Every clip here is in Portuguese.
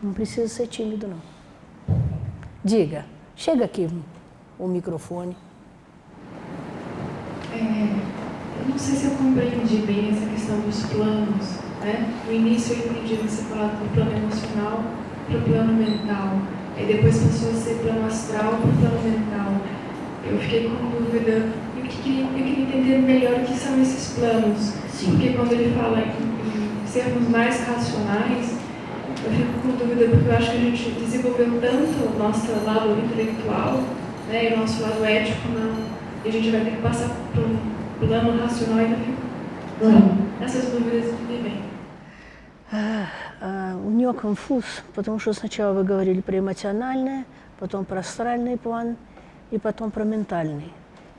Não precisa ser tímido, não. Diga, chega aqui o microfone. Eu não sei se eu compreendi bem essa questão dos planos, né? No início eu entendi você falar do plano emocional para o plano mental. Aí depois passou a ser plano astral para o plano mental. Eu fiquei com dúvida. Eu queria entender melhor o que são esses planos. Sim. Porque quando ele fala em sermos mais racionais, eu fico com dúvida porque eu acho que a gente desenvolveu tanto o nosso lado intelectual, né, e o nosso lado ético, não. E a gente vai ter que passar por um plano racional e ainda fico. Essas dúvidas me vêm. У него конфуз, потому что сначала вы говорили про эмоциональное, потом про астральный план и потом про ментальный.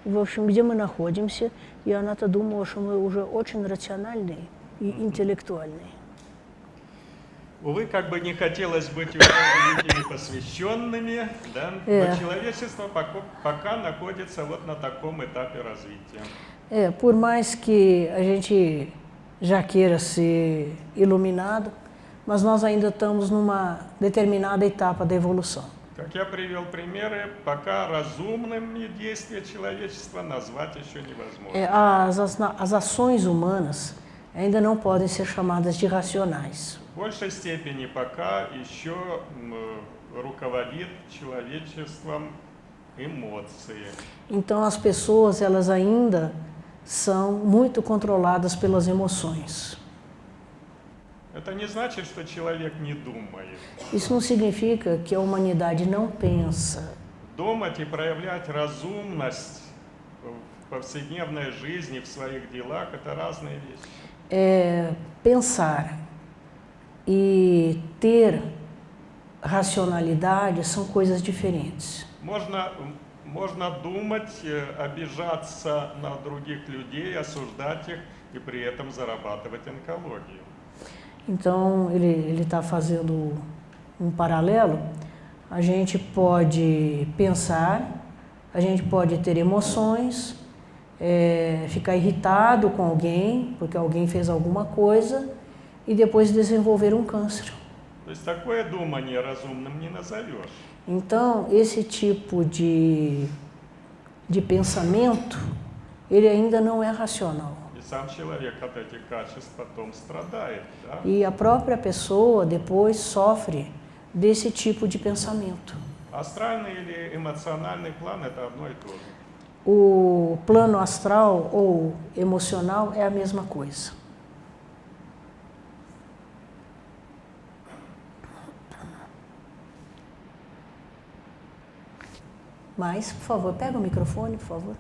И, в общем, где мы находимся, и она-то думала, что мы уже очень рациональные и интеллектуальные. Увы, как бы не хотелось быть людьми посвященными, да? Но человечество пока находится вот на таком этапе развития. Por mais que a gente já queira ser iluminado, mas nós ainda estamos numa determinada etapa da evolução. Как я привел примеры, пока разумными действия человечества назвать еще невозможно. As ações humanas ainda não podem ser chamadas de racionais. В большей степени пока еще руководит человечеством эмоции. Então as pessoas, elas ainda são muito controladas pelas emoções. Это не значит, что человек не думает. Isso não significa que a humanidade não pensa. Думать и проявлять разумность в повседневной жизни, в своих делах – это разные вещи. Pensar e ter racionalidade são coisas diferentes. Можно думать, обижаться на других людей, осуждать их и при этом зарабатывать онкологию. Então, ele está fazendo um paralelo. A gente pode pensar, a gente pode ter emoções, ficar irritado com alguém, porque alguém fez alguma coisa, e depois desenvolver um câncer. То есть такое думание разумным не назовешь. Então, esse tipo de pensamento, ele ainda não é racional. Сам человек от этих качеств потом страдает, да? E a própria pessoa depois sofre desse tipo de pensamento. Астральный или эмоциональный план – это одно и то же. O plano astral ou emocional é a mesma coisa. Mas, por favor, pega o microfone, por favor.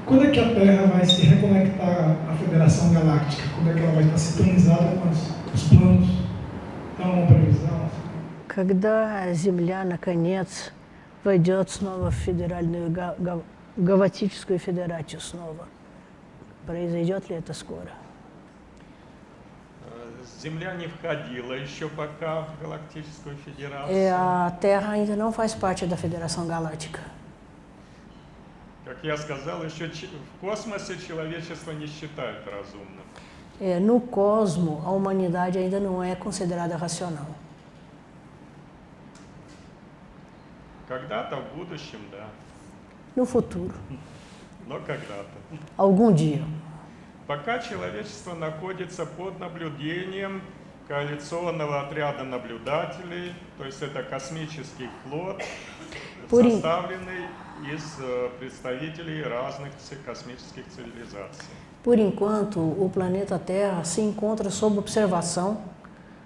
Quando é que a Terra vai se reconectar à Federação Galáctica? Quando é que ela vai estar sintonizada com os planos? Tem uma previsão? Когда Земля, наконец, войдет снова в федеральную галактическую федерацию снова? Произойдет ли это скоро? Земля не входила еще пока в Галактическую Федерацию. A Terra ainda não faz parte da Federação Galáctica. Как я сказал, еще в космосе человечество не считает разумным. No cosmo, a humanidade ainda não é considerada racional. Когда-то в будущем, да. No futuro. Но когда-то. Algum dia. Пока человечество находится под наблюдением коалиционного отряда наблюдателей, то есть это космический флот, составленный из представителей разных космических цивилизаций. Por enquanto, o planeta Terra se encontra sob observação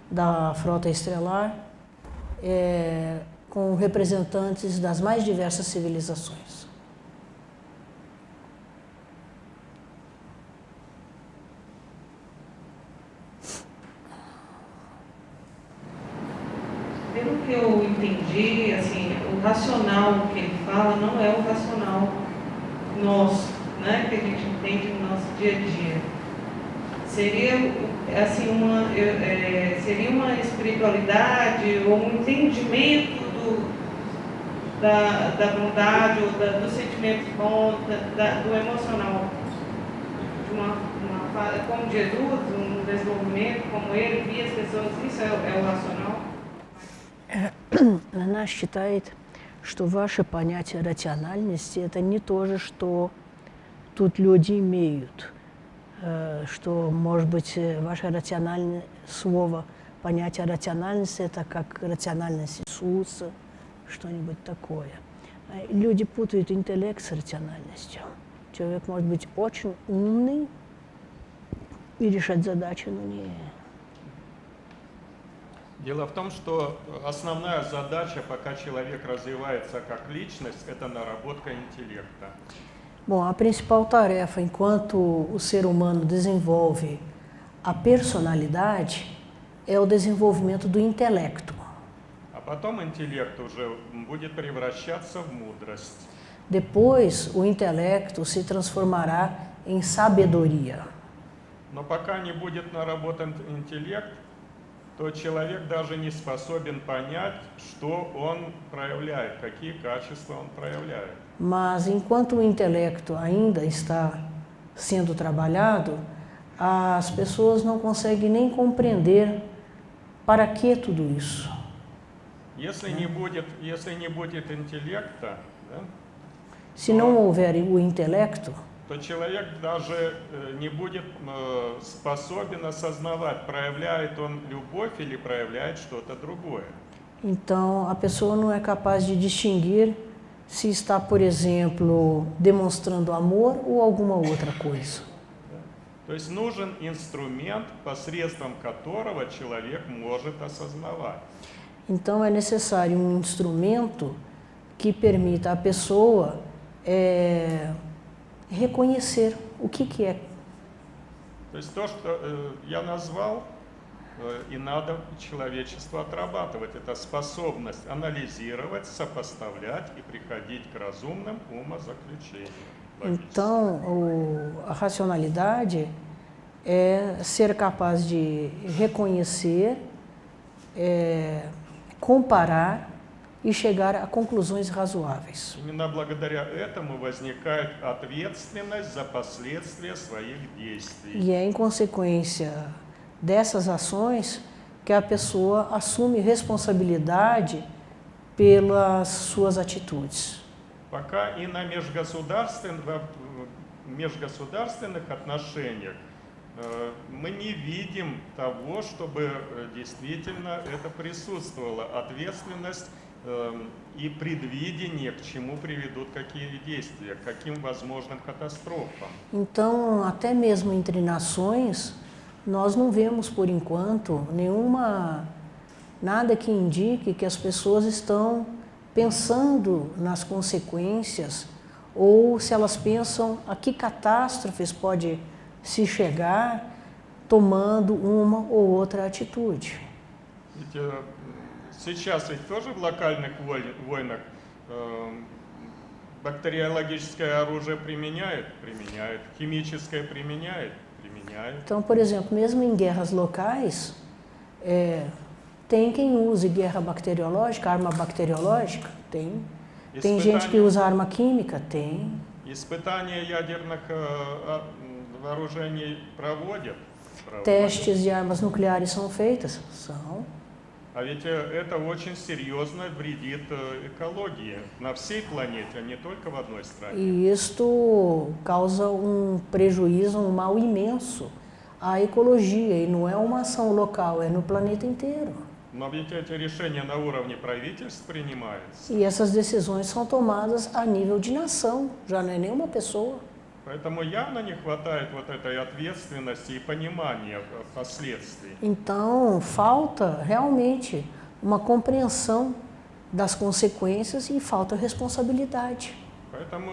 da frota estelar, com representantes das mais diversas civilizações. Pelo que eu entendi, assim, o racional que ele fala não é o racional nosso, né, que a gente entende no nosso dia a dia. Seria, assim, seria uma espiritualidade ou um entendimento da bondade ou dos sentimentos bons, do emocional, como Jesus, um desenvolvimento, como ele via as pessoas, isso é o racional? Она считает, что ваше понятие рациональности – это не то же, что тут люди имеют. Что, может быть, ваше рациональное слово, понятие рациональности – это как рациональность Иисуса, что-нибудь такое. Люди путают интеллект с рациональностью. Человек может быть очень умный и решать задачи, но не… Дело в том, что основная задача, пока человек развивается как lичность, это наработка интеллекта. Bom, a principal tarefa enquanto o ser humano desenvolve a personalidade é o desenvolvimento do intelecto. А потом интеллект уже будет превращаться в мудрость. Depois, o intelecto se transformará em sabedoria. Но пока не будет наработан интеллект, то человек даже не способен понять, что он проявляет, какие качества он проявляет. Mas, enquanto o intelecto ainda está sendo trabalhado, as pessoas não conseguem nem compreender para que tudo isso. Если не будет интеллекта, да, Se não houver o intelecto, то человек даже не будет способен осознавать, проявляет он любовь или проявляет что-то другое. então a pessoa não é capaz de distinguir se está, por exemplo, demonstrando amor ou alguma outra coisa. То есть нужен инструмент, посредством которого человек может осознавать. Então é necessário um instrumento que permita à pessoa reconhecer o que é. То есть то, что я назвал, и надо человечеству отрабатывать. Это способность анализировать, сопоставлять и приходить к разумным умозаключениям. Então, a racionalidade é ser capaz de reconhecer, comparar e chegar a conclusões razoáveis. Именно благодаря этому возникает ответственность за последствия своих действий. E é em consequência dessas ações que a pessoa assume responsabilidade pelas suas atitudes. Пока и на межгосударственных отношениях мы не видим того, чтобы действительно это присутствовало. Ответственность и предвидение, к чему приведут какие действия, к каким возможным катастрофам. Então, até mesmo entre nações, nós não vemos por enquanto nada que indique que as pessoas estão pensando nas consequências ou se elas pensam a que catástrofes pode se chegar tomando uma ou outra atitude. Сейчас ведь тоже в локальных войнах бактериологическое оружие применяют, химическое применяют. Então, por exemplo, mesmo em guerras locais, tem quem use guerra bacteriológica, arma bacteriológica, tem. Tem gente que usa arma química, tem. Испытания ядерных вооружений проводят. Testes de armas nucleares são feitas? São. А ведь это очень серьезно вредит экологии на всей планете, а не только в одной стране. E isto causa prejuízo, mal imenso à ecologia, e não é uma ação local, é no planeta inteiro. Но ведь эти решения на уровне правительств принимаются. E essas decisões são tomadas a nível de nação, já não é nenhuma pessoa. Поэтому явно не хватает вот этой ответственности и понимания последствий. Então, falta realmente uma compreensão das consequências e falta responsabilidade. Поэтому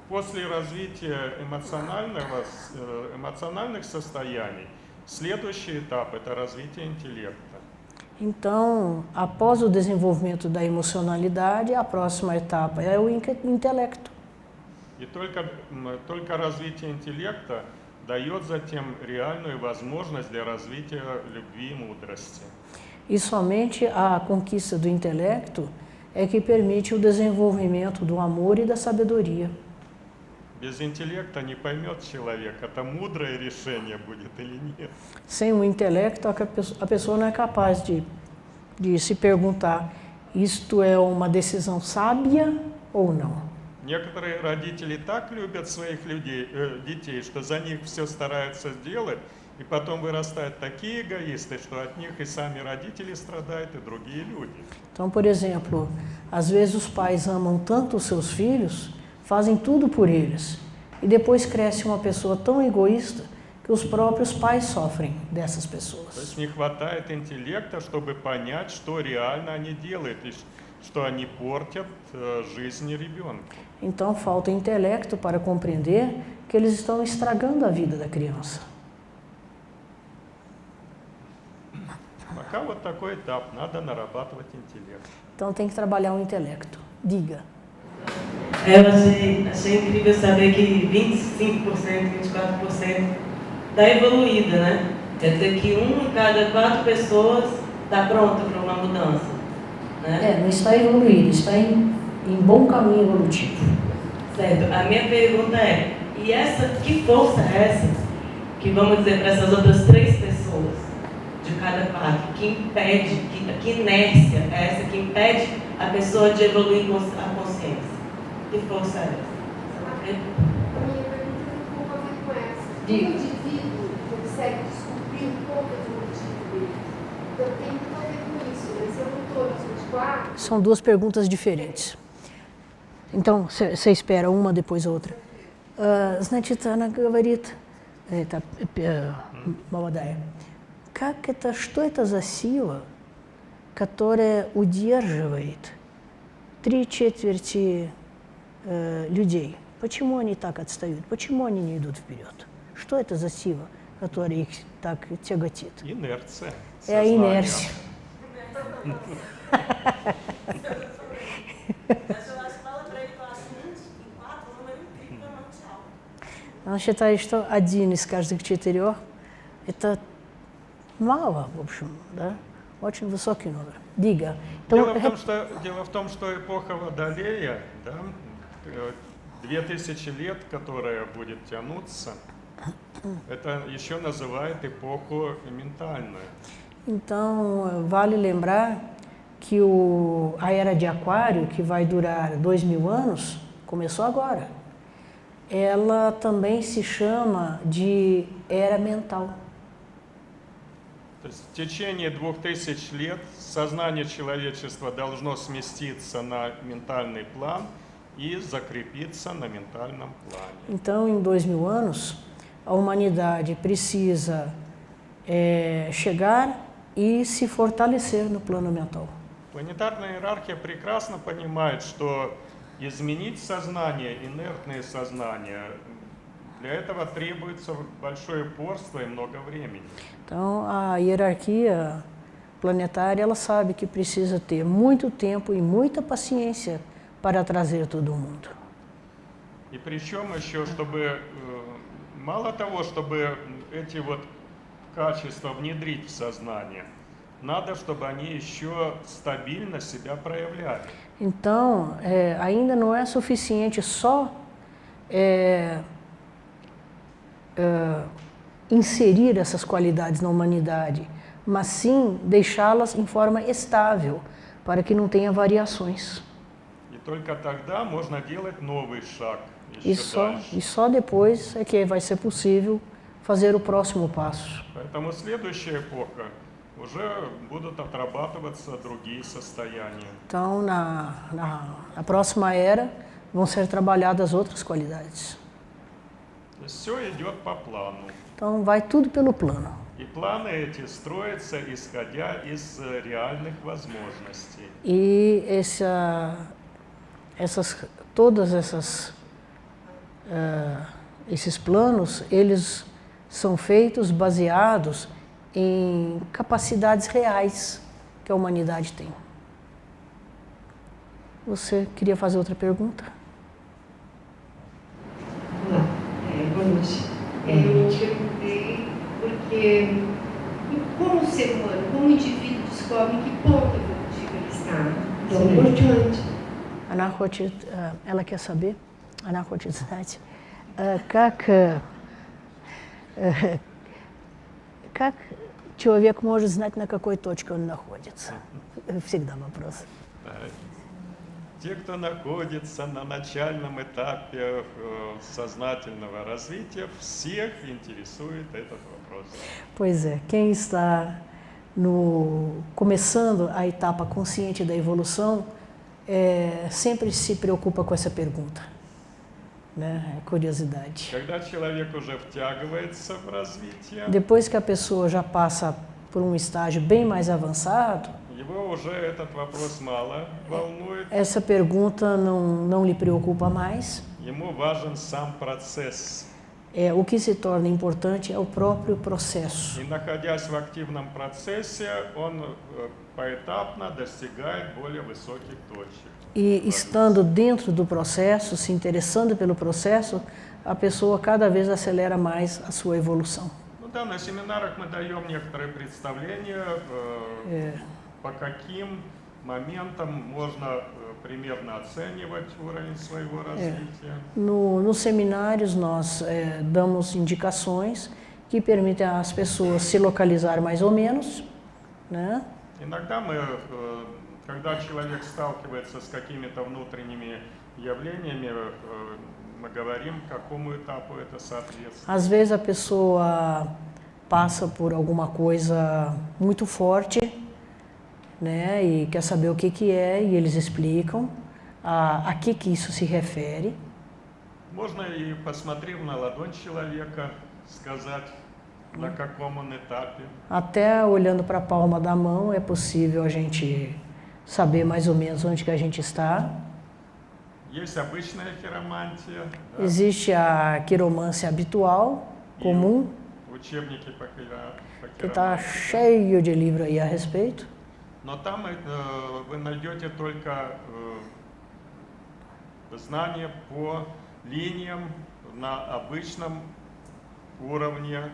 после развития эмоциональных состояний, следующий этап – это развитие интеллекта. Então, após o desenvolvimento da emocionalidade, a próxima etapa é o intelecto. И только развитие интеллекта дает затем реальную возможность для развития любви и мудрости. E somente a conquista do intelecto é que permite o desenvolvimento do amor e da sabedoria. Без интеллекта не поймет человек, это мудрое решение будет или нет. Sem o intelecto, a pessoa não é capaz de se perguntar, isto é uma decisão sábia ou não. Некоторые родители так любят своих детей, что за них все стараются сделать, и потом вырастают такие эгоисты, что от них и сами родители страдают, и другие люди. Então, por exemplo, às vezes os pais amam tanto os seus filhos, fazem tudo por eles, e depois cresce uma pessoa tão egoísta que os próprios pais sofrem dessas То pessoas. есть не хватает интеллекта, чтобы понять, что реально они делают, и что они портят жизнь ребенка. Então, falta intelecto para compreender que eles estão estragando a vida da criança. Пока вот такой этап, надо нарабатывать интеллект. Então, tem que trabalhar o intelecto. Diga. Eu achei incrível saber que 25%, 24% está evoluída, né? Quer dizer que 1 em cada 4 pessoas está pronta para uma mudança, né? Não está evoluído, está em bom caminho evolutivo. Certo. A minha pergunta é, que força é essa que vamos dizer para essas outras 3 pessoas de cada 4, que impede, que inércia é essa que impede a pessoa de evoluir a consciência? Que força é essa? A minha pergunta tem um pouco a ver com essa. O indivíduo consegue descobrir um pouco do motivo dele. Então tem muito a ver com isso, né? Se eu não estou nos 24... São 2 perguntas diferentes. Então, você espera uma, depois a outra. Значит, она говорит, это молодая, что это за сила, которая удерживает 3/4 людей? Почему они так отстают? Почему они не идут вперед? Что это за сила, которая их так тяготит? Инерция. É a inércia. Она считает, что 1 из каждых 4 – это мало, в общем, да? Очень высокий номер. Дига. Дело в том, что эпоха Водолея, да, 2000 лет, которая будет тянуться, это еще называют эпоху ментальную. Então, vale lembrar que a era de Aquário, que vai durar 2000 anos, começou agora. Ela também se chama de era mental. То есть в течение 2000 лет сознание человечества должно сместиться на ментальный план и закрепиться на ментальном плане. Então, em 2000 anos, a humanidade precisa chegar e se fortalecer no plano mental. Планетарная иерархия прекрасно понимает, что изменить сознание, инертное сознание, для этого требуется большое упорство и много времени. Então, a hierarquia planetária, ela sabe que precisa ter muito tempo e muita paciência para trazer todo mundo. И причем еще, чтобы, мало того, чтобы эти вот качества внедрить в сознание, надо, чтобы они еще стабильно себя проявляли. Então, ainda não é suficiente só inserir essas qualidades na humanidade, mas sim deixá-las em forma estável, para que não tenha variações. И только тогда можно делать новый шаг E еще дальше. só depois é que vai ser possível fazer o próximo passo. Поэтому следующая эпоха уже будут отрабатываться другие состояния. Então, na próxima era, vão ser trabalhadas outras qualidades. То есть все идет по плану. Então, vai tudo pelo plano. И планы эти строятся, исходя из реальных возможностей. E todas esses planos, eles são feitos baseados em capacidades reais que a humanidade tem. Você queria fazer outra pergunta? Olá, boa noite. Eu perguntei porque como o ser humano, como o indivíduo descobre em que ponto evolutivo ele está, Então, é importante. Ela quer saber, она хочет знать, как человек может знать, на какой точке он находится. Всегда вопрос. Те, кто naходится на начальном этапе сознательного развития, всех интересует этот вопрос. Pois é, quem está começando a etapa consciente da evolução sempre se preocupa com essa pergunta, né? É curiosidade. Когда человек уже втягивается в развитие, depois que a pessoa já passa por um estágio bem mais avançado, его уже этот вопрос мало волнует. Essa pergunta não lhe preocupa mais. Ему важен сам процесс. O que se torna importante é o próprio processo. И находясь в активном процессе, он поэтапно достигает более высоких точек. E estando dentro do processo, se interessando pelo processo, a pessoa cada vez acelera mais a sua evolução. Ну да, на семинарах мы даем некоторые представления, по каким моментам можно примерно оценивать уровень своего развития. Nos seminários nós damos indicações que permitem às pessoas se localizar mais ou menos, né? Иногда мы, когда человек сталкивается с какими-то внутренними явлениями, мы говорим, какому этапу это соответствует. Às vezes a pessoa passa por alguma coisa muito forte, né, e quer saber o que é, e eles explicam a que isso se refere. Можно и, посмотрев на ладонь человека, сказать, на каком он этапе. Até olhando para a palma da mão é possível a gente saber mais ou menos onde que a gente está. Есть обычная хиромантия. Existe a quiromância habitual, comum, Учебники по que está хиромантии. cheio de livro aí a respeito. Но там вы найдете только знания по линиям на обычном уровне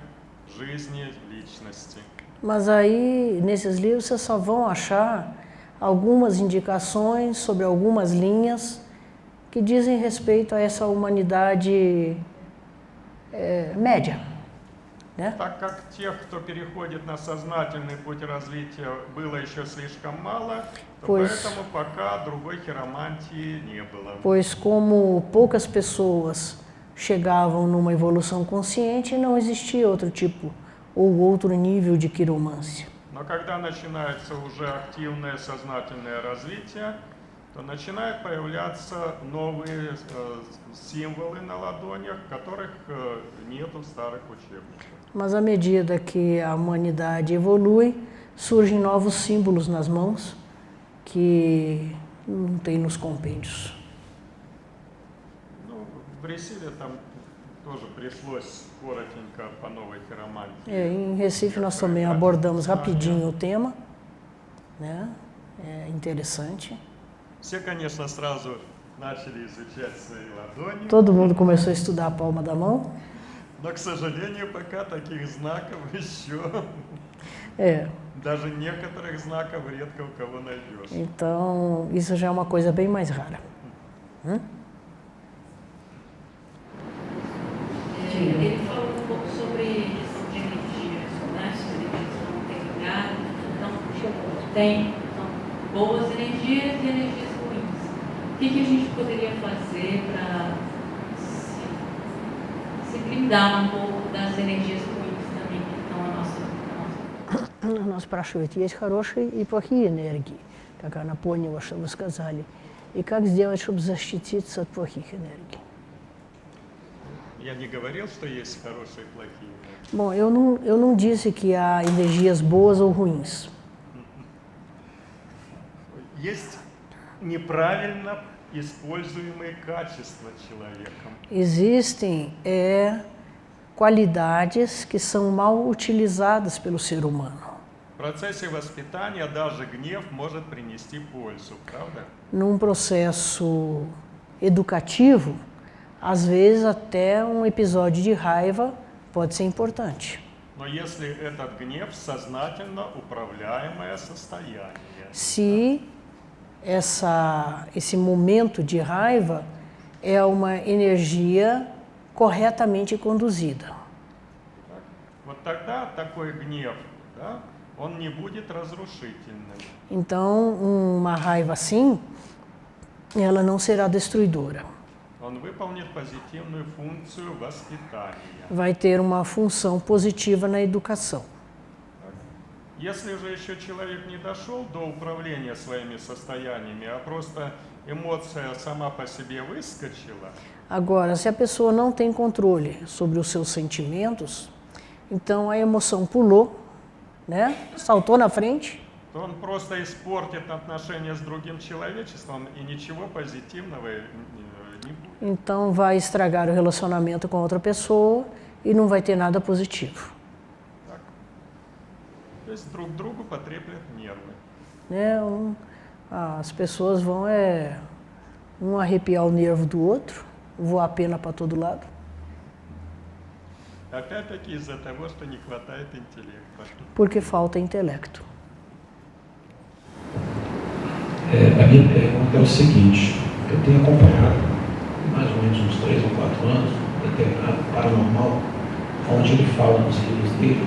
жизни личности. Mas aí, nesses livros, vocês só vão achar algumas indicações sobre algumas linhas que dizem respeito a essa humanidade média, né? Так как тех, кто переходит на сознательный путь развития, было еще слишком мало, то поэтому пока другой хиромантии не было. Pois como poucas pessoas chegavam numa evolução consciente, não existia outro tipo ou outro nível de quiromância. Но когда начинается уже активное сознательное развитие, то начинают появляться новые символы на ладонях, которых нету в старых учебниках. Mas à medida que a humanidade evolui, surgem novos símbolos nas mãos que não tem nos compêndios. Ну, в Ресиве там тоже пришлось коротенько по новой хиромантии. Em Recife nós também abordamos rapidinho o tema, né? É interessante. Все, конечно, сразу начали изучать свои ладони, Todo mundo começou a estudar a palma da mão. но, к сожалению, пока таких знаков еще, даже некоторых знаков редко у кого найдешь. Então, isso já é uma coisa bem mais rara. Ele falou um pouco sobre questão de energias, né? Se as energias não têm ligado, então tem boas energias e energias ruins. O que a gente poderia fazer para se blindar um pouco das energias ruins também que estão à nossa. Нас спрашивают, есть хорошие и плохие энергии, как она поняла, что вы сказали. И как сделать, чтобы защититься от плохих энергий? Я не говорил, что есть хорошие и плохие. Bom, eu não disse que há energias boas ou ruins. Есть неправильно используемые качества человеком. Existem qualidades que são mal utilizadas pelo ser humano. В процессе воспитания даже гнев может принести пользу, правда? Num processo educativo, às vezes até um episódio de raiva pode ser importante. Но если этот гнев сознательно управляемое состояние. Se esse momento de raiva é uma energia corretamente conduzida. Вот тогда такой гнев, да, он не будет разрушительным. Então, uma raiva assim, ela não será destruidora. Он выполнит позитивную функцию воспитания. Vai ter uma função positiva na educação. Если же еще человек не дошел до управления своими состояниями, а просто эмоция сама по себе выскочила, Agora, se a pessoa não tem controle sobre os seus sentimentos, então a emoção pulou, né? Saltou na frente, то он просто испортит отношения с другим человечеством, и ничего позитивного не будет. então vai estragar o relacionamento com outra pessoa e não vai ter nada positivo. Так? То есть друг другу потреплят нервы. Né? As pessoas vão um arrepiar o nervo do outro, voar a pena para todo lado. Опять-таки из-за того, что не хватает интеллекта. Porque falta intelecto. A minha pergunta é o seguinte: eu tenho acompanhado mais ou menos uns 3 ou 4 anos um determinado paranormal, onde ele fala nos livros dele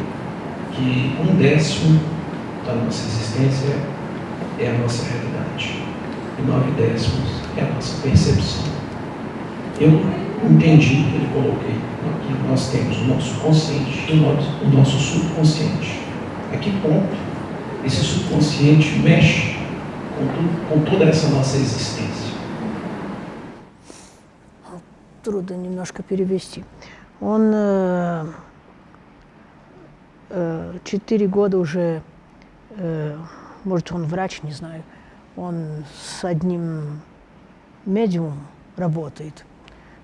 que 1/10 da nossa existência é a nossa realidade e 9/10 é a nossa percepção. Eu entendi que ele coloquei que nós temos o nosso consciente e o nosso subconsciente. A que ponto esse subconsciente mexe com toda essa nossa existência? Трудно немножко перевести. Он 4 года уже, может, он врач, не знаю, он с одним медиумом работает,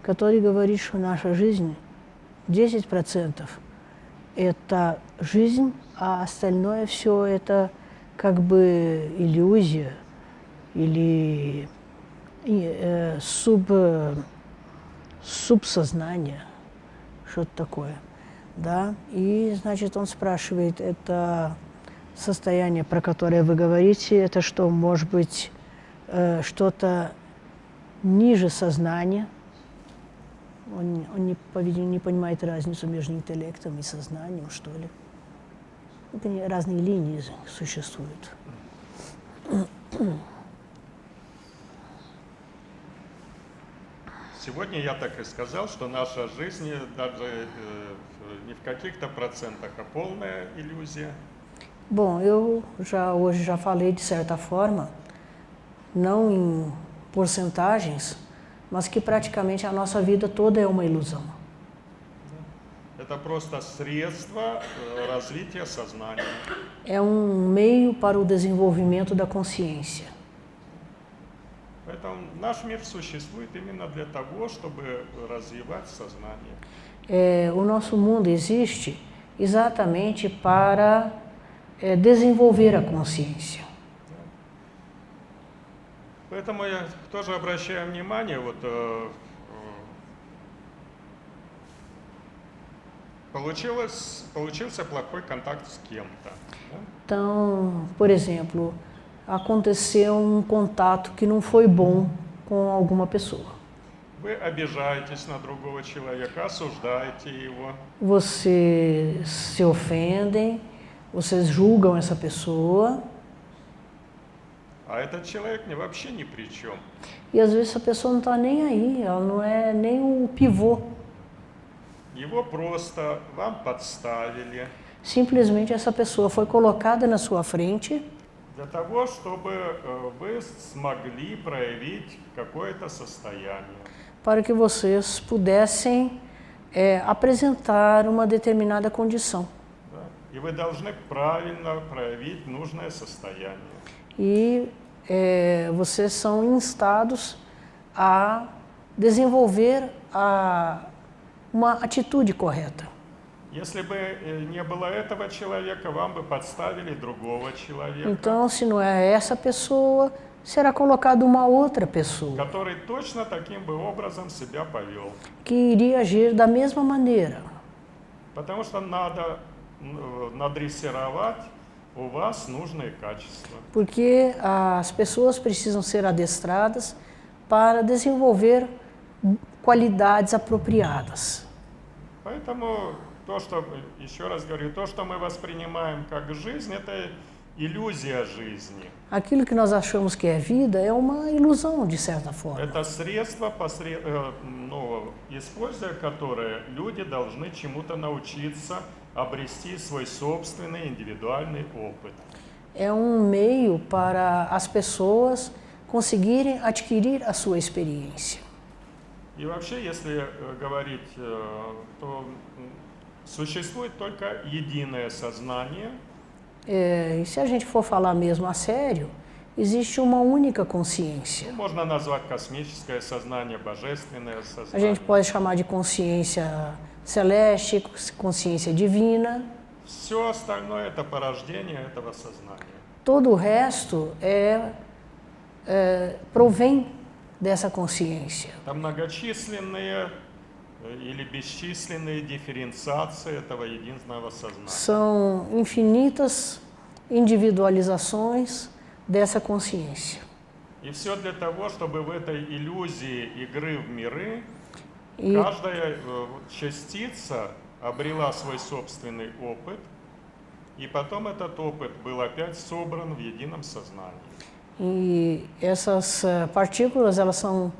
который говорит, что наша жизнь 10% это жизнь, а остальное все это как бы иллюзия или субсознание, что-то такое, да. И, значит, он спрашивает, это состояние, про которое вы говорите, это что, может быть, что-то ниже сознания? Он по-видимому, не понимает разницу между интеллектом и сознанием, что ли. Разные линии существуют. Segunda я так и сказал, что наша жизнь даже не в каких-то процентах, а полная иллюзия. Bom, eu hoje já falei de certa forma, não em porcentagens, mas que praticamente a nossa vida toda é uma ilusão. Это просто средство развития сознания. É um meio para o desenvolvimento da consciência. Поэтому наш мир существует именно для того, чтобы развивать сознание. O nosso mundo existe exatamente para desenvolver a consciência. Поэтому я тоже обращаю внимание, получился плохой контакт с кем-то. Então, por exemplo, aconteceu um contato que não foi bom com alguma pessoa. Вы обижаетесь на другого человека, осуждаете его. Vocês se ofendem, vocês julgam essa pessoa. А этот человек вообще ни при чем. E às vezes essa pessoa não está nem aí, ela não é nem o pivô. Его просто вам подставили. Simplesmente essa pessoa foi colocada na sua frente Для того, чтобы вы смогли проявить какое-то состояние. para que vocês pudessem apresentar uma determinada condição. Да? И вы должны правильно проявить нужное состояние. E vocês são instados a desenvolver uma atitude correta. Если бы не было этого человека, вам бы подставили другого человека, Então, se não é essa pessoa, será colocada uma outra pessoa который точно таким бы образом себя повел. que iria agir da mesma maneira. Потому что надо надрессировать у вас нужные качества. Porque as pessoas precisam ser adestradas para desenvolver qualidades apropriadas. Поэтому то, что, еще раз говорю, то, что мы воспринимаем как жизнь, это иллюзия жизни. Aquilo que nós achamos que é vida é uma ilusão, de certa forma. Это средство, используя которое люди должны чему-то научиться, обрести свой собственный индивидуальный опыт. É um meio para as pessoas conseguirem adquirir a sua experiência. И вообще, если говорить, то существует только единое сознание. E se a gente for falar mesmo a sério, existe uma única consciência. Можно назвать космическое сознание, божественное сознание. A gente pode chamar de consciência celeste, consciência divina. Все остальное это порождение этого сознания. Todo o resto provém dessa consciência. Это многочисленные или бесчисленные дифференциации этого единого сознания. São infinitas individualizações dessa consciência. И все для того, чтобы в этой иллюзии игры в миры каждая частица обрела свой собственный опыт, и потом этот опыт был опять собран в едином сознании. E essas partículas, elas são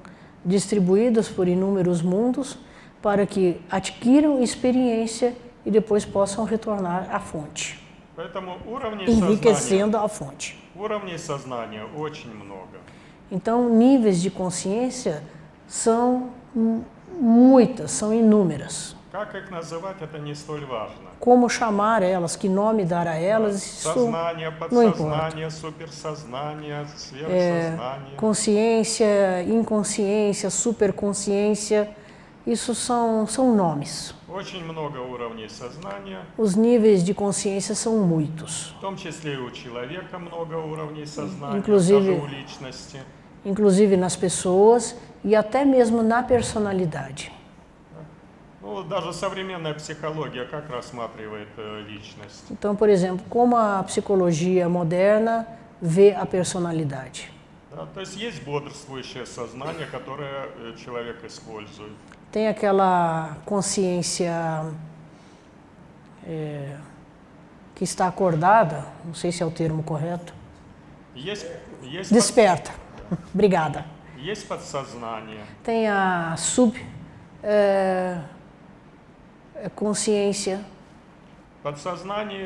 distribuídas por inúmeros mundos para que adquiram experiência e depois possam retornar à fonte, enriquecendo a fonte. Уровней сознания очень много. Então, níveis de consciência são muitas, são inúmeras. Как их называть, это не столь важно. Como chamar elas, que nome dar a elas, isso Сознание, não importa. подсознание, суперсознание, сверхсознание. Consciência, inconsciência, superconsciência, isso são nomes. Очень много уровней сознания. Os níveis de consciência são muitos. В том числе и у человека много уровней сознания, Inclusive, даже у личности. Inclusive nas pessoas e até mesmo na personalidade. Ну, даже современная психология как рассматривает личность? Então, por exemplo, como a psicologia moderna vê a personalidade? Да, то есть есть бодрствующее сознание, которое человек использует. Tem aquela consciência que está acordada, não sei se é o termo correto. Desperta. Obrigada. Есть подсознание. Tem a consciência. Подсознание